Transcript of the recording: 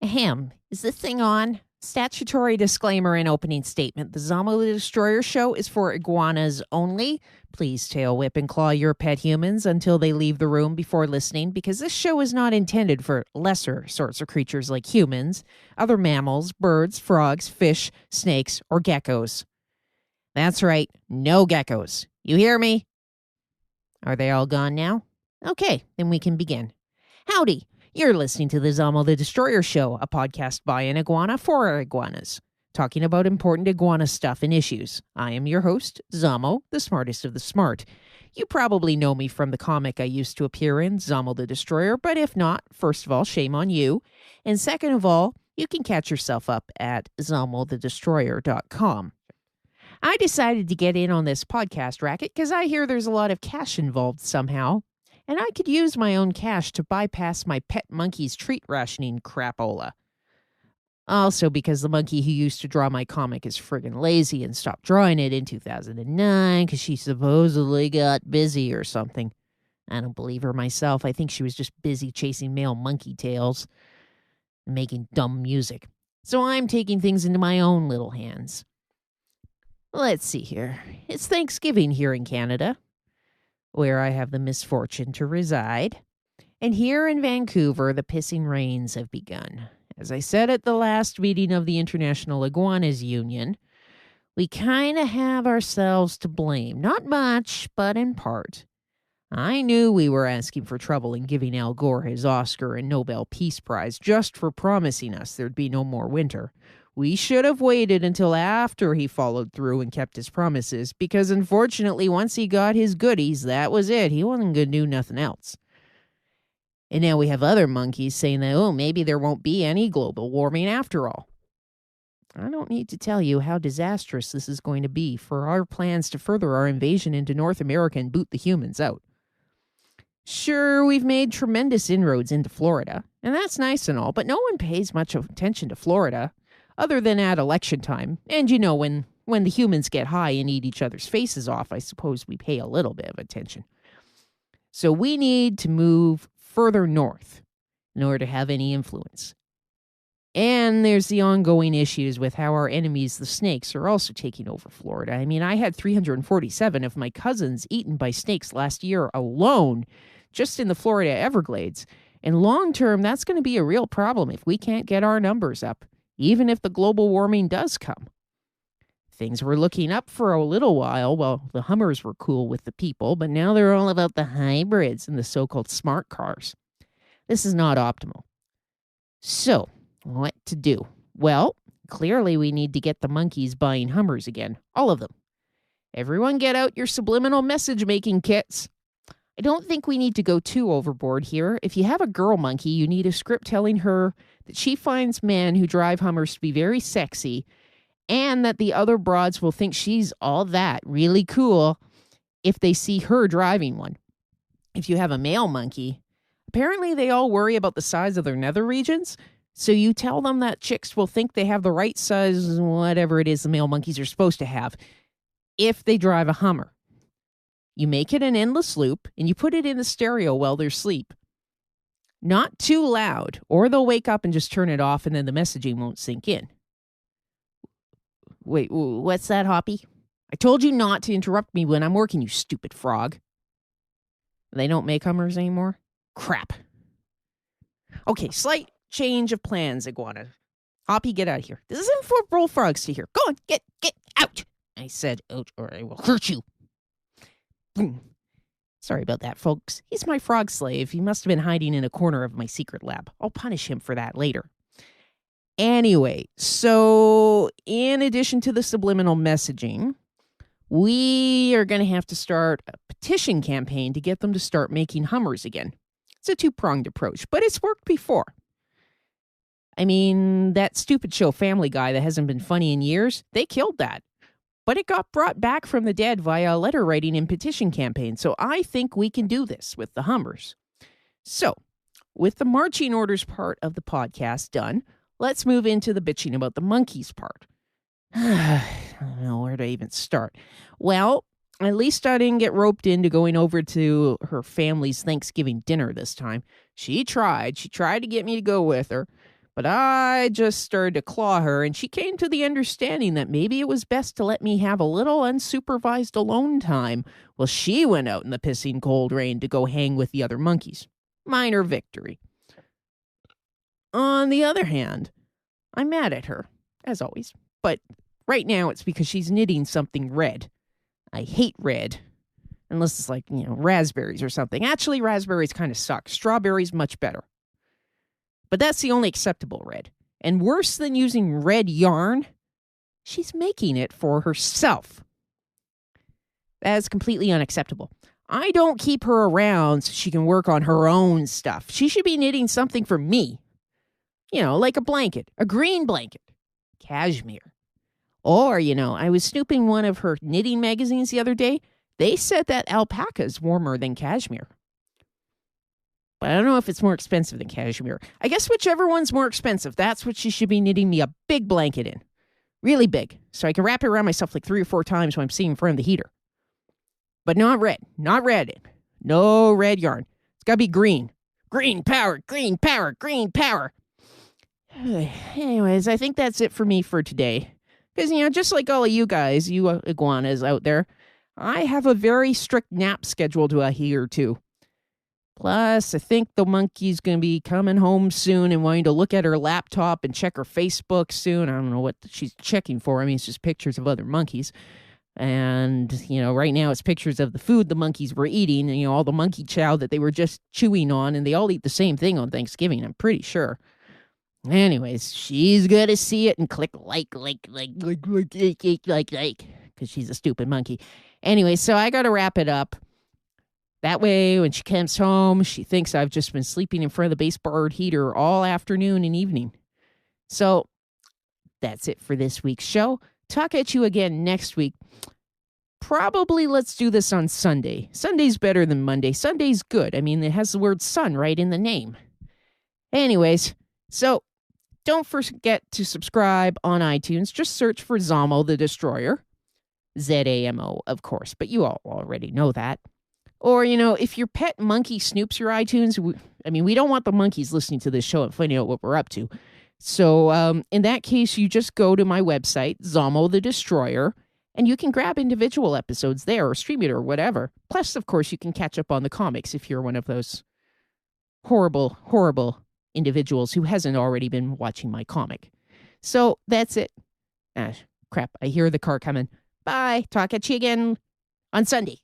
Ahem. Is this thing on? Statutory disclaimer and opening statement. The Zamo the Destroyer show is for iguanas only. Please tail whip and claw your pet humans until they leave the room before listening, because this show is not intended for lesser sorts of creatures like humans, other mammals, birds, frogs, fish, snakes, or geckos. That's right, no geckos. You hear me? Are they all gone now? Okay, then we can begin. Howdy. You're listening to the Zamo the Destroyer Show, a podcast by an iguana for iguanas, talking about important iguana stuff and issues. I am your host, Zamo, the smartest of the smart. You probably know me from the comic I used to appear in, Zamo the Destroyer, but if not, first of all, shame on you. And second of all, you can catch yourself up at ZamoTheDestroyer.com. I decided to get in on this podcast racket because I hear there's a lot of cash involved somehow. And I could use my own cash to bypass my pet monkey's treat rationing crapola. Also because the monkey who used to draw my comic is friggin' lazy and stopped drawing it in 2009 because she supposedly got busy or something. I don't believe her myself. I think she was just busy chasing male monkey tails and making dumb music. So I'm taking things into my own little hands. Let's see here. It's Thanksgiving here in Canada, where I have the misfortune to reside. And here in Vancouver, the pissing rains have begun. As I said at the last meeting of the International Iguanas Union, we kind of have ourselves to blame. Not much, but in part. I knew we were asking for trouble in giving Al Gore his Oscar and Nobel Peace Prize just for promising us there'd be no more winter. We should have waited until after he followed through and kept his promises, because unfortunately, once he got his goodies, that was it. He wasn't going to do nothing else. And now we have other monkeys saying that, maybe there won't be any global warming after all. I don't need to tell you how disastrous this is going to be for our plans to further our invasion into North America and boot the humans out. Sure, we've made tremendous inroads into Florida, and that's nice and all, but no one pays much attention to Florida. Other than at election time, and when the humans get high and eat each other's faces off, I suppose we pay a little bit of attention. So we need to move further north in order to have any influence. And there's the ongoing issues with how our enemies, the snakes, are also taking over Florida. I mean, I had 347 of my cousins eaten by snakes last year alone, just in the Florida Everglades. And long term, that's going to be a real problem if we can't get our numbers up. Even if the global warming does come. Things were looking up for a little while. Well, the Hummers were cool with the people, but now they're all about the hybrids and the so-called smart cars. This is not optimal. So, what to do? Well, clearly we need to get the monkeys buying Hummers again. All of them. Everyone get out your subliminal message-making kits. I don't think we need to go too overboard here. If you have a girl monkey, you need a script telling her that she finds men who drive Hummers to be very sexy, and that the other broads will think she's all that really cool if they see her driving one. If you have a male monkey, apparently they all worry about the size of their nether regions, so you tell them that chicks will think they have the right size, whatever it is the male monkeys are supposed to have, if they drive a Hummer. You make it an endless loop, and you put it in the stereo while they're asleep. Not too loud, or they'll wake up and just turn it off, and then the messaging won't sink in. Wait, what's that, Hoppy? I told you not to interrupt me when I'm working, you stupid frog. They don't make Hummers anymore? Crap. Okay, slight change of plans, Iguana. Hoppy, get out of here. This isn't for bullfrogs to hear. Go on, get out. I said out, or I will hurt you. Boom. Sorry about that, folks. He's my frog slave. He must have been hiding in a corner of my secret lab. I'll punish him for that later. Anyway, so in addition to the subliminal messaging, we are going to have to start a petition campaign to get them to start making Hummers again. It's a two-pronged approach, but it's worked before. I mean, that stupid show Family Guy that hasn't been funny in years, they killed that. But it got brought back from the dead via letter writing and petition campaign, so I think we can do this with the Hummers. So, with the marching orders part of the podcast done, let's move into the bitching about the monkeys part. I don't know where to even start. Well, at least I didn't get roped into going over to her family's Thanksgiving dinner this time. She tried to get me to go with her, But I just started to claw her, and she came to the understanding that maybe it was best to let me have a little unsupervised alone time while she went out in the pissing cold rain to go hang with the other monkeys. Minor victory. On the other hand, I'm mad at her, as always. But right now it's because she's knitting something red. I hate red. Unless it's like, raspberries or something. Actually, raspberries kind of suck. Strawberries, much better. But that's the only acceptable red. And worse than using red yarn, she's making it for herself. That is completely unacceptable. I don't keep her around so she can work on her own stuff. She should be knitting something for me. Like a blanket, a green blanket, cashmere. Or, I was snooping one of her knitting magazines the other day. They said that alpaca is warmer than cashmere. But I don't know if it's more expensive than cashmere. I guess whichever one's more expensive, that's what she should be knitting me a big blanket in. Really big, so I can wrap it around myself like 3 or 4 times when I'm sitting in front of the heater. But not red. Not red. No red yarn. It's got to be green. Green power, green power, green power. Anyways, I think that's it for me for today. Because, just like all of you guys, you iguanas out there, I have a very strict nap schedule to adhere to. Plus, I think the monkey's going to be coming home soon and wanting to look at her laptop and check her Facebook soon. I don't know what she's checking for. I mean, it's just pictures of other monkeys. And, right now it's pictures of the food the monkeys were eating and, all the monkey chow that they were just chewing on. And they all eat the same thing on Thanksgiving, I'm pretty sure. Anyways, she's going to see it and click like, because she's a stupid monkey. Anyway, so I got to wrap it up. That way, when she comes home, she thinks I've just been sleeping in front of the baseboard heater all afternoon and evening. So, that's it for this week's show. Talk at you again next week. Probably let's do this on Sunday. Sunday's better than Monday. Sunday's good. I mean, it has the word sun right in the name. Anyways, so don't forget to subscribe on iTunes. Just search for Zamo the Destroyer. ZAMO, of course, but you all already know that. Or, if your pet monkey snoops your iTunes, we don't want the monkeys listening to this show and finding out what we're up to. So, in that case, you just go to my website, Zamo the Destroyer, and you can grab individual episodes there or stream it or whatever. Plus, of course, you can catch up on the comics if you're one of those horrible, horrible individuals who hasn't already been watching my comic. So, that's it. Crap, I hear the car coming. Bye. Talk at you again on Sunday.